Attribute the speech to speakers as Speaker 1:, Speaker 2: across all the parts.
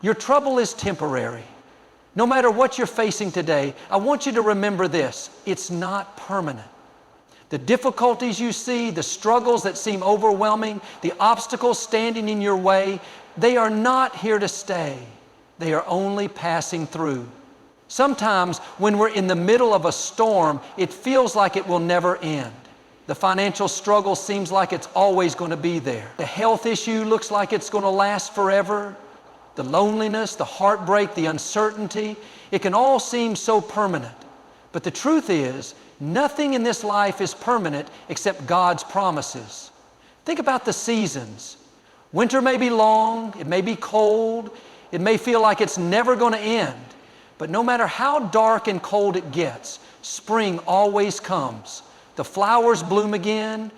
Speaker 1: Your trouble is temporary. No matter what you're facing today, I want you to remember this: it's not permanent. The difficulties you see, the struggles that seem overwhelming, the obstacles standing in your way, they are not here to stay. They are only passing through. Sometimes when we're in the middle of a storm, it feels like it will never end. The financial struggle seems like it's always going to be there. The health issue looks like it's going to last forever. The loneliness, the heartbreak, the uncertainty, it can all seem so permanent. But the truth is, nothing in this life is permanent except God's promises. Think about the seasons. Winter may be long, it may be cold, it may feel like it's never going to end. But no matter how dark and cold it gets, spring always comes. The flowers bloom again,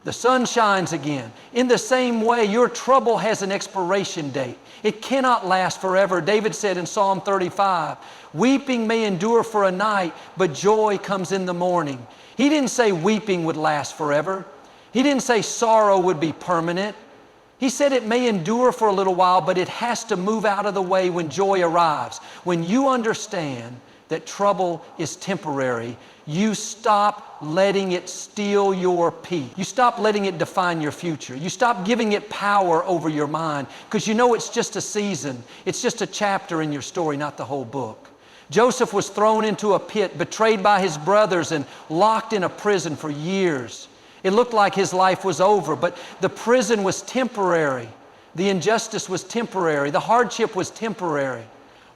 Speaker 1: the sun shines again. In the same way, your trouble has an expiration date. It cannot last forever. David said in Psalm 35, weeping may endure for a night, but joy comes in the morning. He didn't say weeping would last forever. He didn't say sorrow would be permanent. He said it may endure for a little while, but it has to move out of the way when joy arrives. When you understand that trouble is temporary, you stop letting it steal your peace. You stop letting it define your future. You stop giving it power over your mind, because you know it's just a season. It's just a chapter in your story, not the whole book. Joseph was thrown into a pit, betrayed by his brothers, and locked in a prison for years. It looked like his life was over, but the prison was temporary. The injustice was temporary. The hardship was temporary.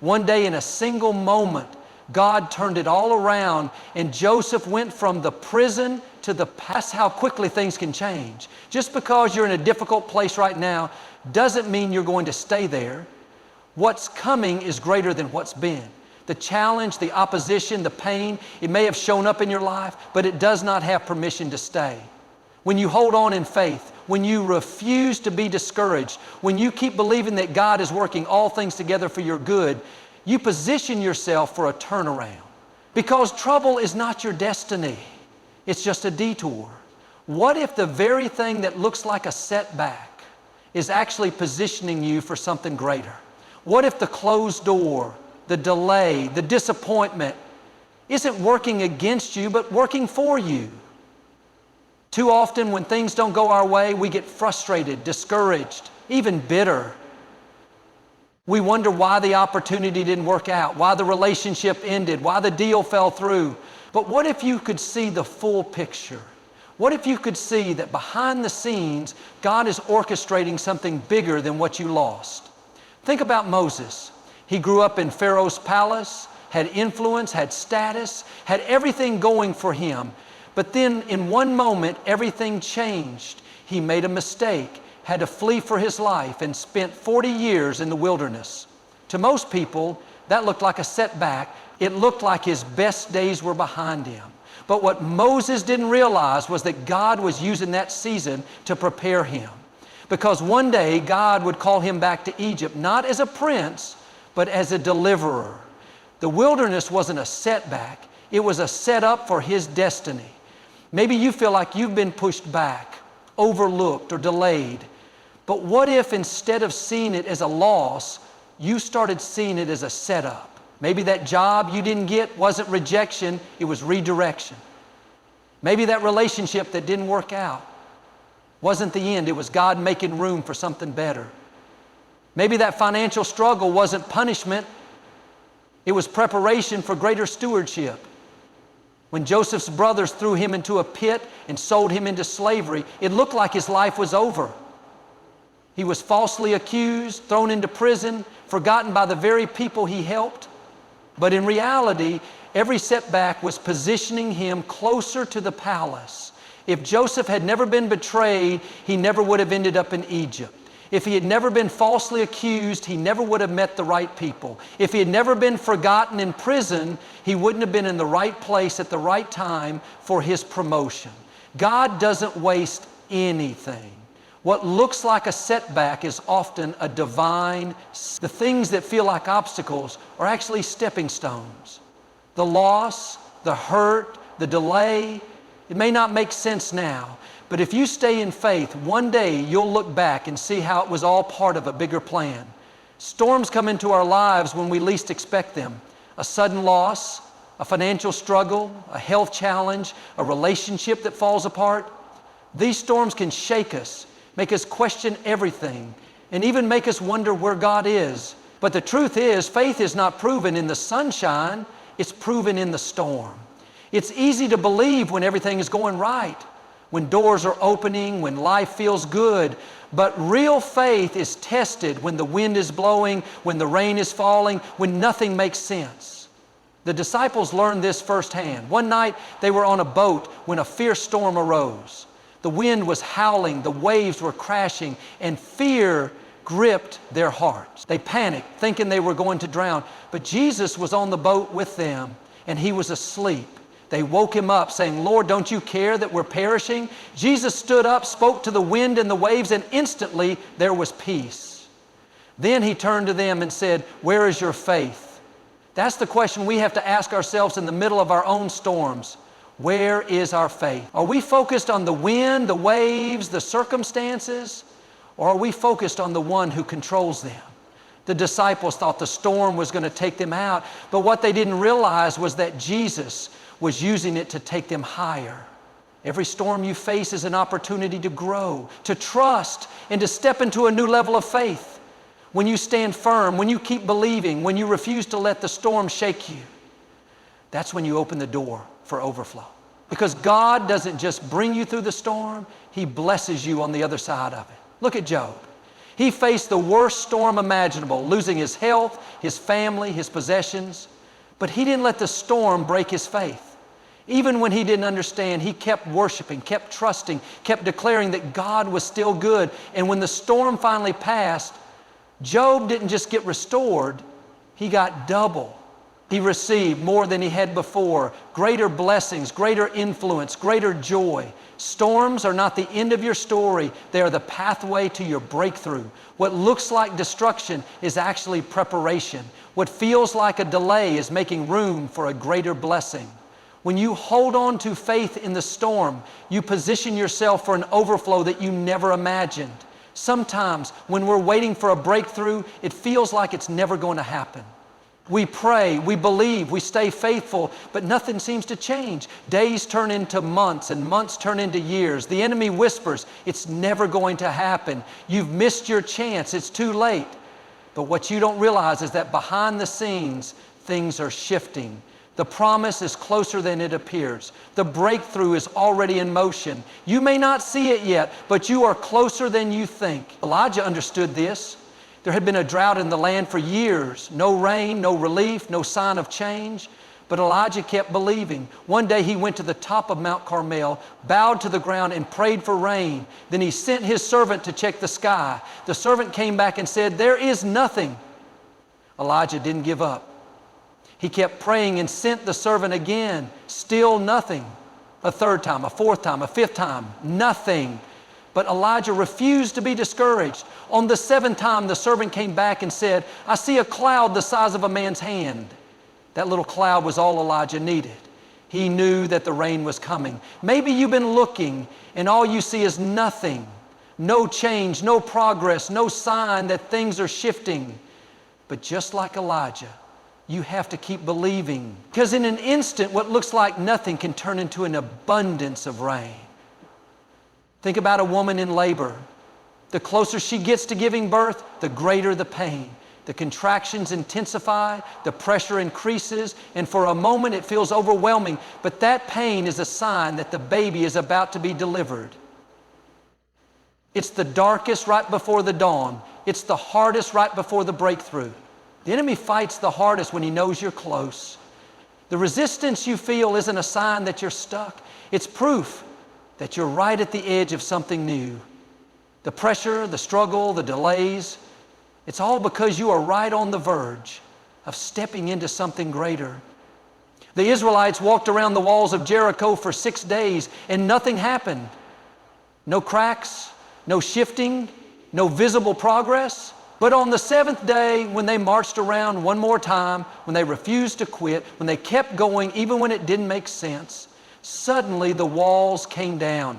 Speaker 1: One day, in a single moment, God turned it all around, and Joseph went from the prison to the past. How quickly things can change. Just because you're in a difficult place right now doesn't mean you're going to stay there. What's coming is greater than what's been. The challenge, the opposition, the pain, it may have shown up in your life, but it does not have permission to stay. When you hold on in faith, when you refuse to be discouraged, when you keep believing that God is working all things together for your good, you position yourself for a turnaround. Because trouble is not your destiny. It's just a detour. What if the very thing that looks like a setback is actually positioning you for something greater? What if the closed door, the delay, the disappointment isn't working against you, but working for you? Too often when things don't go our way, we get frustrated, discouraged, even bitter. We wonder why the opportunity didn't work out, why the relationship ended, why the deal fell through. But what if you could see the full picture? What if you could see that behind the scenes, God is orchestrating something bigger than what you lost? Think about Moses. He grew up in Pharaoh's palace, had influence, had status, had everything going for him. But then in one moment, everything changed. He made a mistake, had to flee for his life, and spent 40 years in the wilderness. To most people, that looked like a setback. It looked like his best days were behind him. But what Moses didn't realize was that God was using that season to prepare him. Because one day, God would call him back to Egypt, not as a prince, but as a deliverer. The wilderness wasn't a setback. It was a setup for his destiny. Maybe you feel like you've been pushed back, overlooked, or delayed. But what if instead of seeing it as a loss, you started seeing it as a setup? Maybe that job you didn't get wasn't rejection, it was redirection. Maybe that relationship that didn't work out wasn't the end, it was God making room for something better. Maybe that financial struggle wasn't punishment, it was preparation for greater stewardship. When Joseph's brothers threw him into a pit and sold him into slavery, it looked like his life was over. He was falsely accused, thrown into prison, forgotten by the very people he helped. But in reality, every setback was positioning him closer to the palace. If Joseph had never been betrayed, he never would have ended up in Egypt. If he had never been falsely accused, he never would have met the right people. If he had never been forgotten in prison, he wouldn't have been in the right place at the right time for his promotion. God doesn't waste anything. What looks like a setback is often a divine. The things that feel like obstacles are actually stepping stones. The loss, the hurt, the delay, it may not make sense now, but if you stay in faith, one day you'll look back and see how it was all part of a bigger plan. Storms come into our lives when we least expect them. A sudden loss, a financial struggle, a health challenge, a relationship that falls apart. These storms can shake us, make us question everything, and even make us wonder where God is. But the truth is, faith is not proven in the sunshine, it's proven in the storm. It's easy to believe when everything is going right, when doors are opening, when life feels good. But real faith is tested when the wind is blowing, when the rain is falling, when nothing makes sense. The disciples learned this firsthand. One night they were on a boat when a fierce storm arose. The wind was howling, the waves were crashing, and fear gripped their hearts. They panicked, thinking they were going to drown. But Jesus was on the boat with them, and he was asleep. They woke him up saying, "Lord, don't you care that we're perishing?" Jesus stood up, spoke to the wind and the waves, and instantly there was peace. Then he turned to them and said, "Where is your faith?" That's the question we have to ask ourselves in the middle of our own storms. Where is our faith? Are we focused on the wind, the waves, the circumstances, or are we focused on the one who controls them? The disciples thought the storm was going to take them out, but what they didn't realize was that Jesus was using it to take them higher. Every storm you face is an opportunity to grow, to trust, and to step into a new level of faith. When you stand firm, when you keep believing, when you refuse to let the storm shake you, that's when you open the door for overflow. Because God doesn't just bring you through the storm, He blesses you on the other side of it. Look at Job. He faced the worst storm imaginable, losing his health, his family, his possessions, but he didn't let the storm break his faith. Even when he didn't understand, he kept worshiping, kept trusting, kept declaring that God was still good. And when the storm finally passed, Job didn't just get restored, he got double. He received more than he had before, greater blessings, greater influence, greater joy. Storms are not the end of your story. They are the pathway to your breakthrough. What looks like destruction is actually preparation. What feels like a delay is making room for a greater blessing. When you hold on to faith in the storm, you position yourself for an overflow that you never imagined. Sometimes when we're waiting for a breakthrough, it feels like it's never going to happen. We pray, we believe, we stay faithful, but nothing seems to change. Days turn into months and months turn into years. The enemy whispers, "It's never going to happen. You've missed your chance. It's too late." But what you don't realize is that behind the scenes, things are shifting. The promise is closer than it appears. The breakthrough is already in motion. You may not see it yet, but you are closer than you think. Elijah understood this. There had been a drought in the land for years. No rain, no relief, no sign of change. But Elijah kept believing. One day he went to the top of Mount Carmel, bowed to the ground and prayed for rain. Then he sent his servant to check the sky. The servant came back and said, "There is nothing." Elijah didn't give up. He kept praying and sent the servant again. Still nothing. A third time, a fourth time, a fifth time, nothing. But Elijah refused to be discouraged. On the seventh time, the servant came back and said, "I see a cloud the size of a man's hand." That little cloud was all Elijah needed. He knew that the rain was coming. Maybe you've been looking and all you see is nothing. No change, no progress, no sign that things are shifting. But just like Elijah, you have to keep believing. Because in an instant, what looks like nothing can turn into an abundance of rain. Think about a woman in labor. The closer she gets to giving birth, the greater the pain. The contractions intensify, the pressure increases, and for a moment it feels overwhelming. But that pain is a sign that the baby is about to be delivered. It's the darkest right before the dawn. It's the hardest right before the breakthrough. The enemy fights the hardest when he knows you're close. The resistance you feel isn't a sign that you're stuck. It's proof that you're right at the edge of something new. The pressure, the struggle, the delays, it's all because you are right on the verge of stepping into something greater. The Israelites walked around the walls of Jericho for 6 days and nothing happened. No cracks, no shifting, no visible progress. But on the seventh day, when they marched around one more time, when they refused to quit, when they kept going even when it didn't make sense, suddenly the walls came down.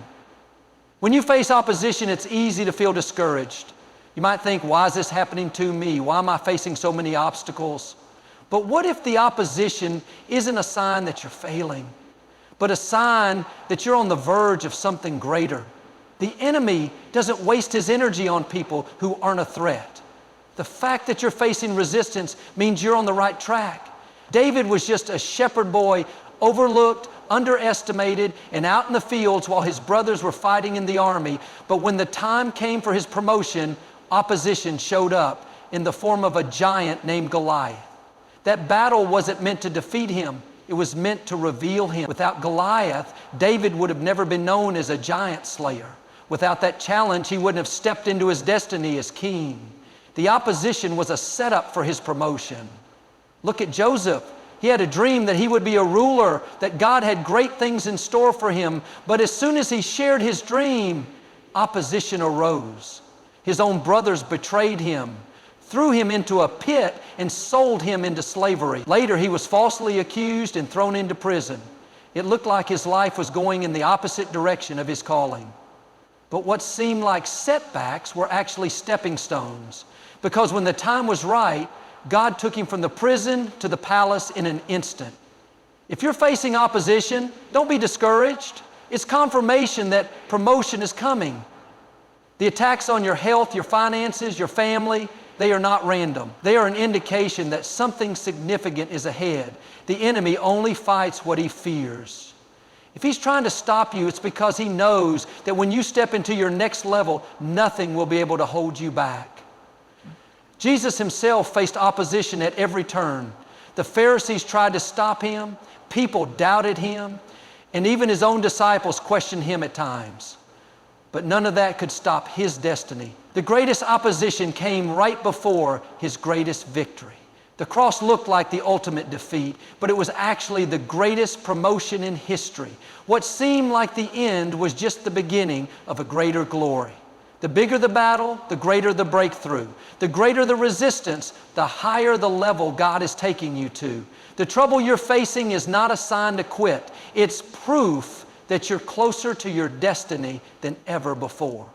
Speaker 1: When you face opposition, it's easy to feel discouraged. You might think, why is this happening to me? Why am I facing so many obstacles? But what if the opposition isn't a sign that you're failing, but a sign that you're on the verge of something greater? The enemy doesn't waste his energy on people who aren't a threat. The fact that you're facing resistance means you're on the right track. David was just a shepherd boy, overlooked, underestimated, and out in the fields while his brothers were fighting in the army. But when the time came for his promotion, opposition showed up in the form of a giant named Goliath. That battle wasn't meant to defeat him. It was meant to reveal him. Without Goliath, David would have never been known as a giant slayer. Without that challenge, he wouldn't have stepped into his destiny as king. The opposition was a setup for his promotion. Look at Joseph. He had a dream that he would be a ruler, that God had great things in store for him. But as soon as he shared his dream, opposition arose. His own brothers betrayed him, threw him into a pit, and sold him into slavery. Later, he was falsely accused and thrown into prison. It looked like his life was going in the opposite direction of his calling. But what seemed like setbacks were actually stepping stones, because when the time was right, God took him from the prison to the palace in an instant. If you're facing opposition, don't be discouraged. It's confirmation that promotion is coming. The attacks on your health, your finances, your family, they are not random. They are an indication that something significant is ahead. The enemy only fights what he fears. If he's trying to stop you, it's because he knows that when you step into your next level, nothing will be able to hold you back. Jesus himself faced opposition at every turn. The Pharisees tried to stop him, people doubted him, and even his own disciples questioned him at times. But none of that could stop his destiny. The greatest opposition came right before his greatest victory. The cross looked like the ultimate defeat, but it was actually the greatest promotion in history. What seemed like the end was just the beginning of a greater glory. The bigger the battle, the greater the breakthrough. The greater the resistance, the higher the level God is taking you to. The trouble you're facing is not a sign to quit. It's proof that you're closer to your destiny than ever before.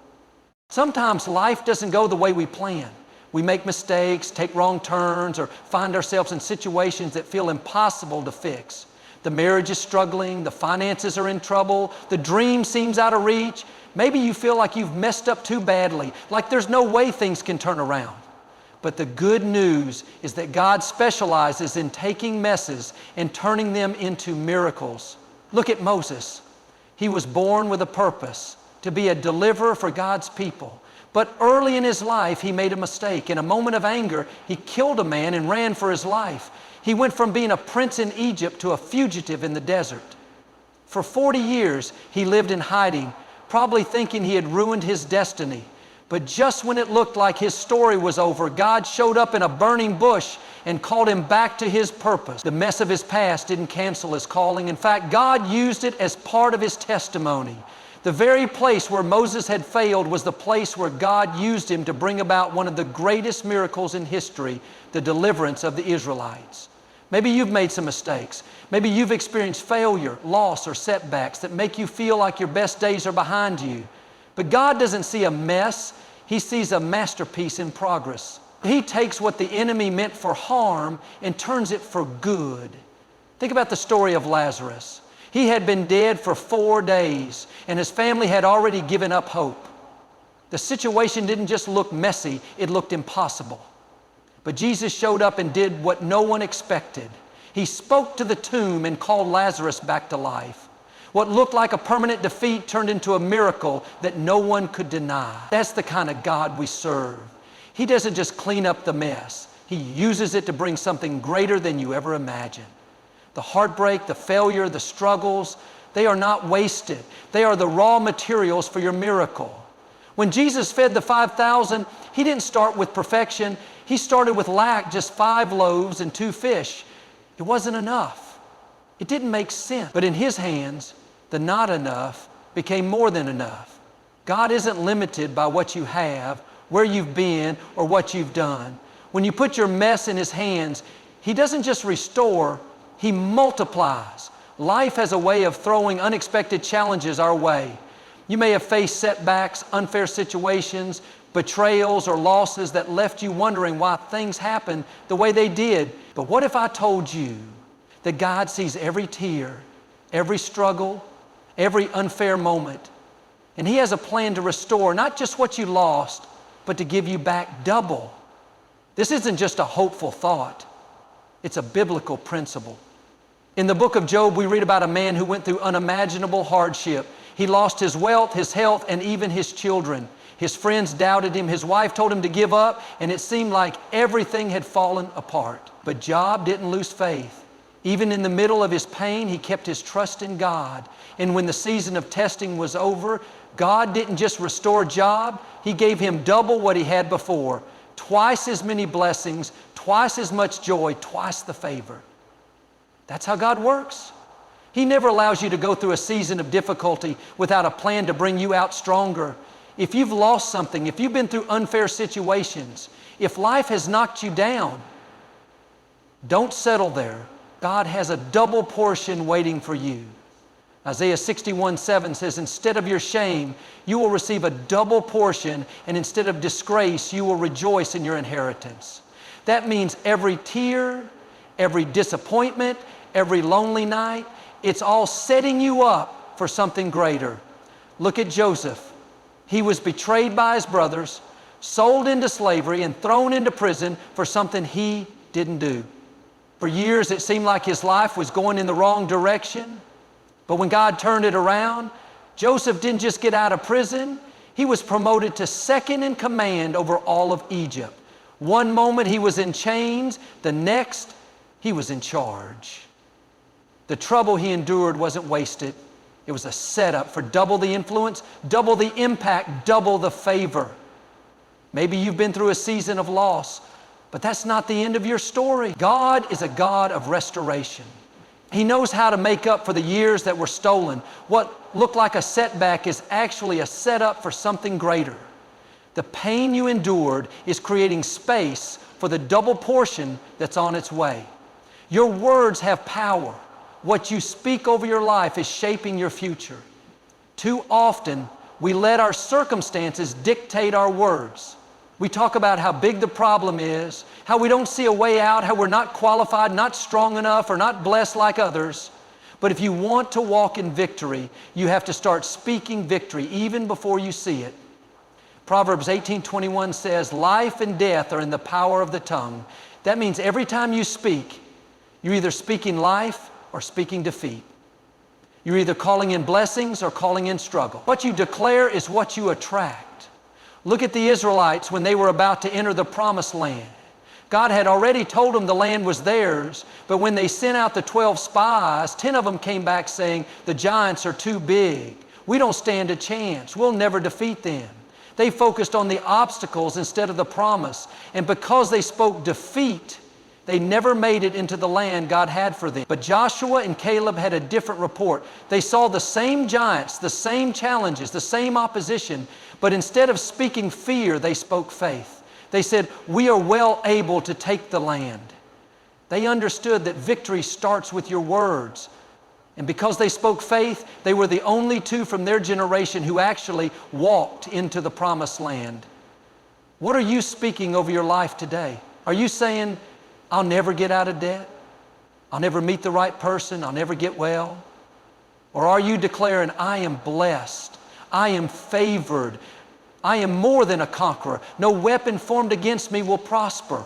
Speaker 1: Sometimes life doesn't go the way we plan. We make mistakes, take wrong turns, or find ourselves in situations that feel impossible to fix. The marriage is struggling, the finances are in trouble, the dream seems out of reach. Maybe you feel like you've messed up too badly, like there's no way things can turn around. But the good news is that God specializes in taking messes and turning them into miracles. Look at Moses. He was born with a purpose, to be a deliverer for God's people. But early in his life, he made a mistake. In a moment of anger, he killed a man and ran for his life. He went from being a prince in Egypt to a fugitive in the desert. For 40 years, he lived in hiding, probably thinking he had ruined his destiny. But just when it looked like his story was over, God showed up in a burning bush and called him back to his purpose. The mess of his past didn't cancel his calling. In fact, God used it as part of his testimony. The very place where Moses had failed was the place where God used him to bring about one of the greatest miracles in history, the deliverance of the Israelites. Maybe you've made some mistakes. Maybe you've experienced failure, loss, or setbacks that make you feel like your best days are behind you. But God doesn't see a mess. He sees a masterpiece in progress. He takes what the enemy meant for harm and turns it for good. Think about the story of Lazarus. He had been dead for 4 days, and his family had already given up hope. The situation didn't just look messy, it looked impossible. But Jesus showed up and did what no one expected. He spoke to the tomb and called Lazarus back to life. What looked like a permanent defeat turned into a miracle that no one could deny. That's the kind of God we serve. He doesn't just clean up the mess. He uses it to bring something greater than you ever imagined. The heartbreak, the failure, the struggles, they are not wasted. They are the raw materials for your miracle. When Jesus fed the 5,000, he didn't start with perfection. He started with lack, just 5 loaves and 2 fish. It wasn't enough. It didn't make sense. But in his hands, the not enough became more than enough. God isn't limited by what you have, where you've been, or what you've done. When you put your mess in his hands, he doesn't just restore, he multiplies. Life has a way of throwing unexpected challenges our way. You may have faced setbacks, unfair situations, betrayals or losses that left you wondering why things happened the way they did. But what if I told you that God sees every tear, every struggle, every unfair moment, and He has a plan to restore not just what you lost, but to give you back double? This isn't just a hopeful thought. It's a biblical principle. In the book of Job, we read about a man who went through unimaginable hardship. He lost his wealth, his health, and even his children. His friends doubted him. His wife told him to give up, and it seemed like everything had fallen apart. But Job didn't lose faith. Even in the middle of his pain, he kept his trust in God. And when the season of testing was over, God didn't just restore Job, He gave him double what he had before. Twice as many blessings, twice as much joy, twice the favor. That's how God works. He never allows you to go through a season of difficulty without a plan to bring you out stronger. If you've lost something, if you've been through unfair situations, if life has knocked you down, don't settle there. God has a double portion waiting for you. Isaiah 61:7 says, instead of your shame, you will receive a double portion, and instead of disgrace, you will rejoice in your inheritance. That means every tear, every disappointment, every lonely night, it's all setting you up for something greater. Look at Joseph. He was betrayed by his brothers, sold into slavery, and thrown into prison for something he didn't do. For years, it seemed like his life was going in the wrong direction. But when God turned it around, Joseph didn't just get out of prison. He was promoted to second in command over all of Egypt. One moment he was in chains, the next he was in charge. The trouble he endured wasn't wasted. It was a setup for double the influence, double the impact, double the favor. Maybe you've been through a season of loss, but that's not the end of your story. God is a God of restoration. He knows how to make up for the years that were stolen. What looked like a setback is actually a setup for something greater. The pain you endured is creating space for the double portion that's on its way. Your words have power. What you speak over your life is shaping your future. Too often, we let our circumstances dictate our words. We talk about how big the problem is, how we don't see a way out, how we're not qualified, not strong enough, or not blessed like others. But if you want to walk in victory, you have to start speaking victory even before you see it. Proverbs 18:21 says, life and death are in the power of the tongue. That means every time you speak, you're either speaking life or speaking defeat. You're either calling in blessings or calling in struggle. What you declare is what you attract. Look at the Israelites when they were about to enter the promised land. God had already told them the land was theirs, but when they sent out the 12 spies, 10 of them came back saying, the giants are too big. We don't stand a chance. We'll never defeat them. They focused on the obstacles instead of the promise. And because they spoke defeat, they never made it into the land God had for them. But Joshua and Caleb had a different report. They saw the same giants, the same challenges, the same opposition, but instead of speaking fear, they spoke faith. They said, we are well able to take the land. They understood that victory starts with your words. And because they spoke faith, they were the only two from their generation who actually walked into the promised land. What are you speaking over your life today? Are you saying, I'll never get out of debt? I'll never meet the right person? I'll never get well? Or are you declaring, I am blessed, I am favored, I am more than a conqueror. No weapon formed against me will prosper.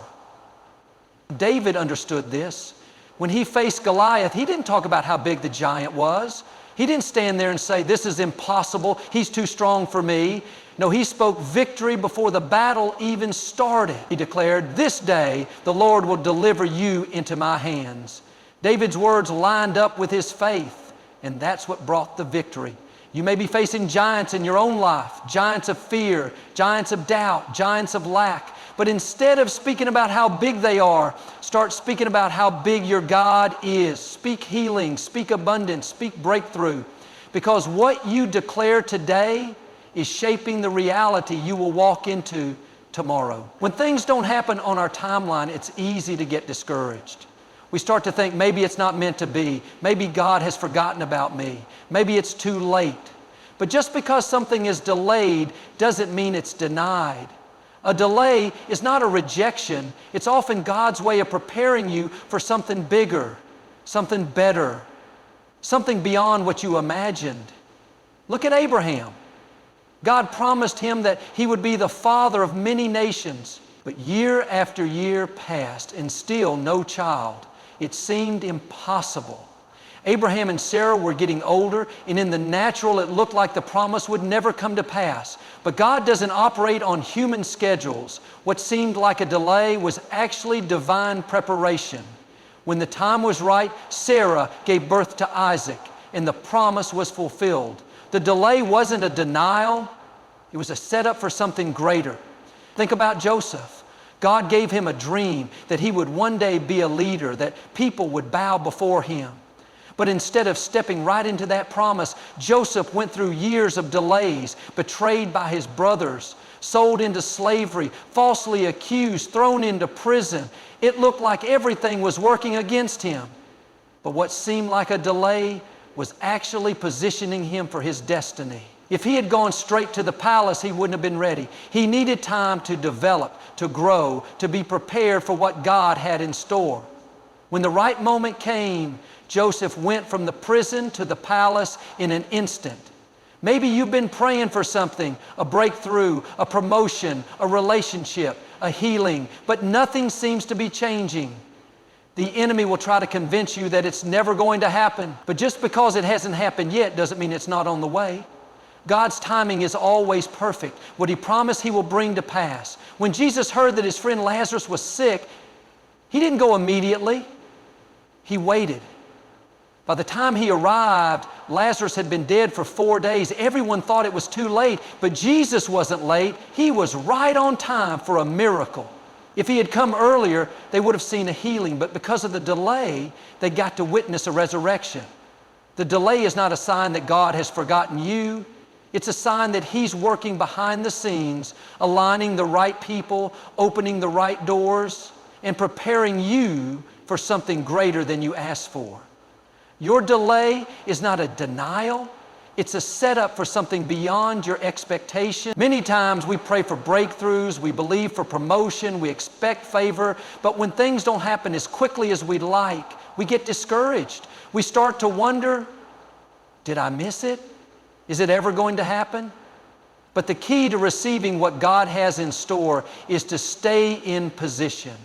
Speaker 1: David understood this. When he faced Goliath, he didn't talk about how big the giant was. He didn't stand there and say, this is impossible, he's too strong for me. No, he spoke victory before the battle even started. He declared, this day the Lord will deliver you into my hands. David's words lined up with his faith, and that's what brought the victory. You may be facing giants in your own life, giants of fear, giants of doubt, giants of lack. But instead of speaking about how big they are, start speaking about how big your God is. Speak healing, speak abundance, speak breakthrough. Because what you declare today is shaping the reality you will walk into tomorrow. When things don't happen on our timeline, it's easy to get discouraged. We start to think maybe it's not meant to be. Maybe God has forgotten about me. Maybe it's too late. But just because something is delayed doesn't mean it's denied. A delay is not a rejection. It's often God's way of preparing you for something bigger, something better, something beyond what you imagined. Look at Abraham. God promised him that he would be the father of many nations. But year after year passed and still no child. It seemed impossible. Abraham and Sarah were getting older, and in the natural it looked like the promise would never come to pass. But God doesn't operate on human schedules. What seemed like a delay was actually divine preparation. When the time was right, Sarah gave birth to Isaac, and the promise was fulfilled. The delay wasn't a denial. It was a setup for something greater. Think about Joseph. God gave him a dream that he would one day be a leader, that people would bow before him. But instead of stepping right into that promise, Joseph went through years of delays, betrayed by his brothers, sold into slavery, falsely accused, thrown into prison. It looked like everything was working against him. But what seemed like a delay was actually positioning him for his destiny. If he had gone straight to the palace, he wouldn't have been ready. He needed time to develop, to grow, to be prepared for what God had in store. When the right moment came, Joseph went from the prison to the palace in an instant. Maybe you've been praying for something, a breakthrough, a promotion, a relationship, a healing, but nothing seems to be changing. The enemy will try to convince you that it's never going to happen. But just because it hasn't happened yet doesn't mean it's not on the way. God's timing is always perfect. What He promised He will bring to pass. When Jesus heard that His friend Lazarus was sick, He didn't go immediately. He waited. By the time He arrived, Lazarus had been dead for 4 days. Everyone thought it was too late, but Jesus wasn't late. He was right on time for a miracle. If He had come earlier, they would have seen a healing, but because of the delay, they got to witness a resurrection. The delay is not a sign that God has forgotten you. It's a sign that He's working behind the scenes, aligning the right people, opening the right doors, and preparing you for something greater than you asked for. Your delay is not a denial. It's a setup for something beyond your expectation. Many times we pray for breakthroughs, we believe for promotion, we expect favor, but when things don't happen as quickly as we'd like, we get discouraged. We start to wonder, did I miss it? Is it ever going to happen? But the key to receiving what God has in store is to stay in position,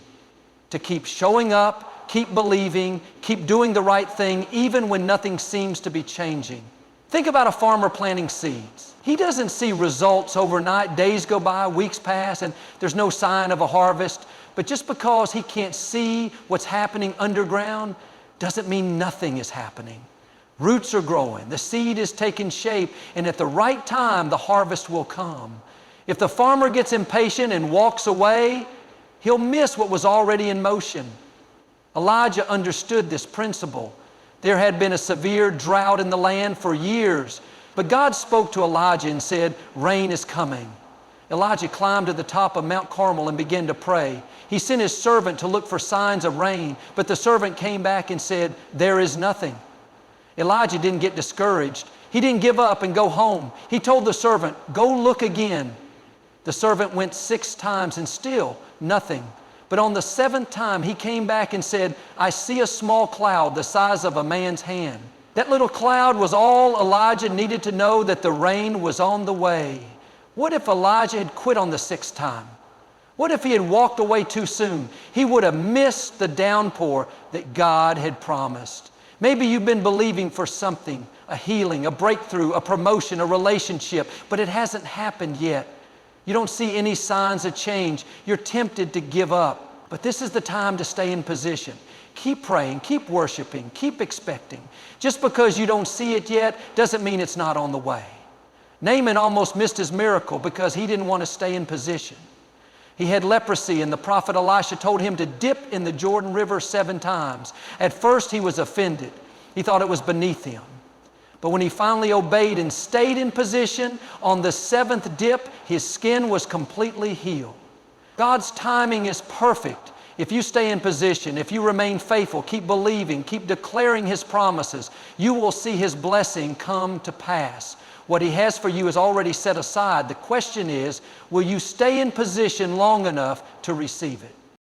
Speaker 1: to keep showing up, keep believing, keep doing the right thing, even when nothing seems to be changing. Think about a farmer planting seeds. He doesn't see results overnight. Days go by, weeks pass, and there's no sign of a harvest. But just because he can't see what's happening underground doesn't mean nothing is happening. Roots are growing, the seed is taking shape, and at the right time, the harvest will come. If the farmer gets impatient and walks away, he'll miss what was already in motion. Elijah understood this principle. There had been a severe drought in the land for years, but God spoke to Elijah and said, "Rain is coming." Elijah climbed to the top of Mount Carmel and began to pray. He sent his servant to look for signs of rain, but the servant came back and said, "There is nothing." Elijah didn't get discouraged. He didn't give up and go home. He told the servant, "Go look again." The servant went 6 times and still nothing. But on the 7th time, he came back and said, "I see a small cloud the size of a man's hand." That little cloud was all Elijah needed to know that the rain was on the way. What if Elijah had quit on the 6th time? What if he had walked away too soon? He would have missed the downpour that God had promised. Maybe you've been believing for something, a healing, a breakthrough, a promotion, a relationship, but it hasn't happened yet. You don't see any signs of change. You're tempted to give up. But this is the time to stay in position. Keep praying, keep worshiping, keep expecting. Just because you don't see it yet doesn't mean it's not on the way. Naaman almost missed his miracle because he didn't want to stay in position. He had leprosy, and the prophet Elisha told him to dip in the Jordan River 7 times. At first, he was offended. He thought it was beneath him. But when he finally obeyed and stayed in position, on the 7th dip, his skin was completely healed. God's timing is perfect. If you stay in position, if you remain faithful, keep believing, keep declaring His promises, you will see His blessing come to pass. What He has for you is already set aside. The question is, will you stay in position long enough to receive it?